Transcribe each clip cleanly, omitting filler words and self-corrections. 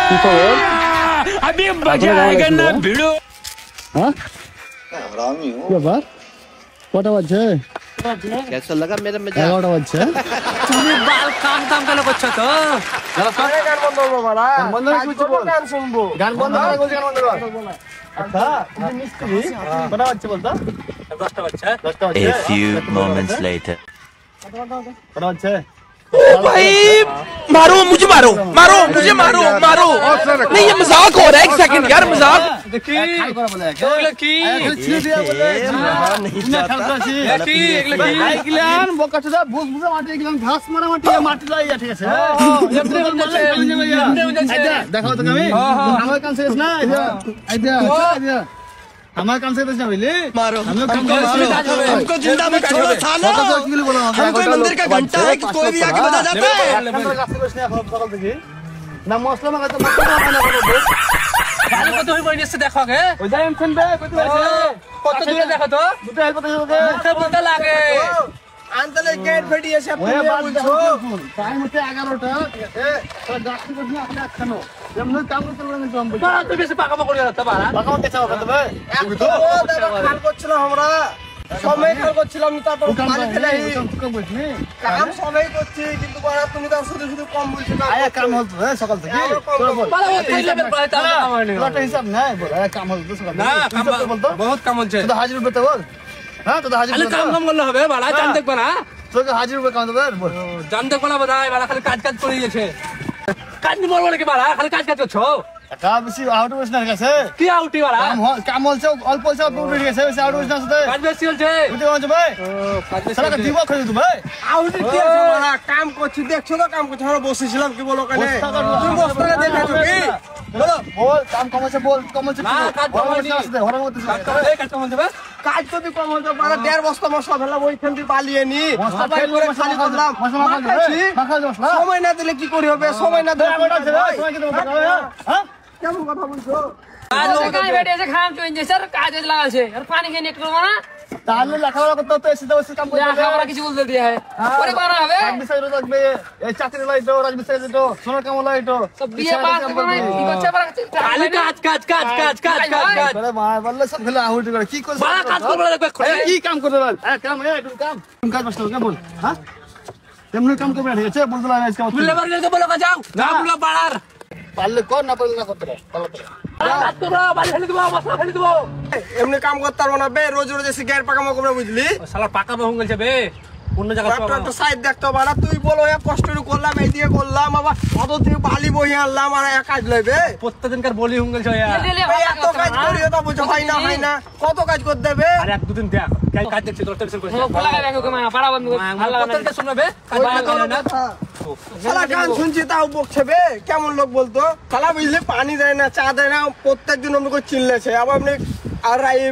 কি খবর? अभी मजा आएगा ना भिड़ो। हाँ हरामी हो। क्या बात? कटा বাজছে? कैसा लगा मेरा मजा? 11টা বাজছে। তুমি বাল কাম কাম কেন করছো তো? গান বন্ধ করবো বাড়া। গান বন্ধ করে কিছু বল। গান শুনবো। গান বন্ধ করে বলছি গান বন্ধ কর। আচ্ছা, তুমি মিস্ত্রি কটা বাজছে বলতো? 10টা বাজছে। 10টা বাজছে। A few moments later. কটা বাজছে? भाई मारो मुझे मारो मारो मुझे मारो मारो नहीं ये मजाक हो रहा है एक सेकंड यार मजाक দেখি খাই করা বলে একে। এগুলো কি? আরে ছিড়ে দিয়া বলে। नहीं না খালতাছি। কি এগুলো কি? আইগলান বকাটদা বুঝ বুঝা মাটি গিলাম ঘাস মারা মাটি মাটি লাইয়া ঠিক আছে। এমনি বলছে এমনি বলছে। আইদা দেখাও তো আমি। আমার কাম শেষ না আইদা। আইদা আইদা। আমার কাম শেষ না হইলে मारो আমি কাম हमको जिंदा में छोड़ो सालो हम कोई मंदिर का घंटा है कि कोई भी आके बजा जाता है না মশলা মাখাতে মশলা মাখানো করব। ভালো কত হই বইনেছে দেখো গে। ওই যাই এমছেন বে কত আছে? কত দূরে দেখো তো? দুটো হেল্প করতে হবে। মুখে বলতে লাগে। আন্তলে গেট ফেটি এসে ওই বাদ দেখো টাইম হচ্ছে 11টা ঠিক আছে। তোরা ডাক্তার বসে আপনি খানো। এমন কাম করতে পারবেন না আমি। বাড়া তুই বেশি পাকামো করি না তো বাড়া। বাকাও কেসা হবে তবে? খাল করছিলাম আমরা সময় খাল করছিলাম তারপর পানি ফেলে কাম করছিস? কাম সবাই করছি কিন্তু বাড়া তুমি তো শুধু শুধু কম বলছো না আয়া কাম হল সকাল থেকে। তোরা বল। বাড়া ওই খাইলে বের তাহলে আমার নেই। তোরা হিসাব নাই বল। আয়া কাম হল সকাল থেকে। না কাম বল তো। বহুত কাম হচ্ছে। তো হাজির রূপে তো বল। হ্যাঁ তো হাজির খালি রূপে কাম কাম করলে হবে বাড়া জান দেখবা না। তোকে হাজির রূপে কাম দেবে বল। জান দেখবা না বোধহয় বাড়া খালি কাজ কাজ করে গেছে। কাজ নি বলবো নাকি বাড়া খালি কাজ কাজ করছো। টাকা বেশি আউট বেশি না গেছে। কি আউটি বাড়া? কাম হলছে অল্প পয়সা দূর বেরিয়ে গেছে বেশি আউট বেশি না সাথে। কাজ বেশি হচ্ছে। বুঝতে পারছো ভাই? কাজ বেশি সারা হচ্ছে। দিব খাই দিত ভাই। আউটি কি আছে বাড়া কাম করছি দেখছো তো কাম করছি আমরা বসেছিলাম কি বলো কানে তুমি বস্তাটা দেখাছো কি বলো বল কাম কমাছে বল কমাছে না, কাজ কমায়নি। ঘরের মধ্যে কাজ করো, এই কাজ কখন যাবে? কাজ যদি কম হতো বাড়া 1.5 বস্তা মশলা ফেললাম ওইখান থেকে পালিয়ে নি মশলা সবাই করে খালি করলাম মাখাচ্ছি। সময় না দিলে কি করি হবে সময় না দিলে হ্যাঁ কেমন কথা বলছো কাজ বেটে এসে খাম চুইছে স্যার কাজ লাগাছে আর পানি খেয়ে নেট করবো না তাহলে লেখাপড়া করতে হতো এসে বসে কাম করতে হবে। আমরা কিছু বলতে দিয়ে পরে করা হবে রাজমিস্ত্রি লাগবে এই চাকরি লাইটো রাজমিস্ত্রি লাইটো সোনার কাম লাইটো তো বিয়ে পাস করে কি করছে আবার খালি কাজ কাজ কাজ কাজ কাজ কাজ কাজ। বলে মা বললে সব ফেলে আহুটি করে কি করছ বাড়া কাজ করবো লাগবে এ, কি কাম করতে বল কাম একটু কাম তুমি কাজ বসতে হবে বল হ্যাঁ তেমনি কাম করবে ঠিক আছে বলতে লাগে আজকে বুঝলে পারলে তো বলো কাজ যাও না বলো বাড়ার। পারলে কর না পারলে না করতে পারলে কাজ করবো বাড়ি ফেলে দেবো মশলা ফেলে দেবো। এমনি কাম করতে পারবো না বে রোজ রোজ এসে গ্যার পাকামো করবে বুঝলি শালা পাকা বহু গেছে বে অন্য জায়গা একটা সাইড দেখতে বাড়া তুই বলো এক কষ্ট করে করলাম এই দিয়ে করলাম আবার অত থেকে বালি বই আনলাম আর এক কাজ লইবে প্রত্যেকদিনকার বলি হুঙ্গল গেছে ভাই এত কাজ করি তো বুঝো হয় না কত কাজ করতে দেবে আরে এক দুদিন দেখ কাজ দেখছি তোর টেনশন করিস খোলা গেছে ওকে মা পাড়া বন্ধ ভালো লাগে প্রত্যেকটা শুনবে কাজ ভালো করে না। শালা গান শুনছি তাও বকছে বে কেমন লোক বলতো শালা বুঝলি পানি দেয় না চা দেয় না প্রত্যেকদিন আমাকে চিল্লেছে আবার আপনি আর এই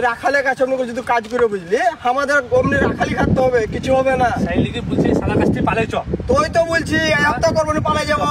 রাখালে কাছে আপনাকে যদি কাজ করে বুঝলি আমাদের অমনি রাখালি খাটতে হবে কিছু হবে না সেই লিগে বলছি শালা কাজটি পালাই চ। তুই তো বলছি এত করবো না পালাই যাবো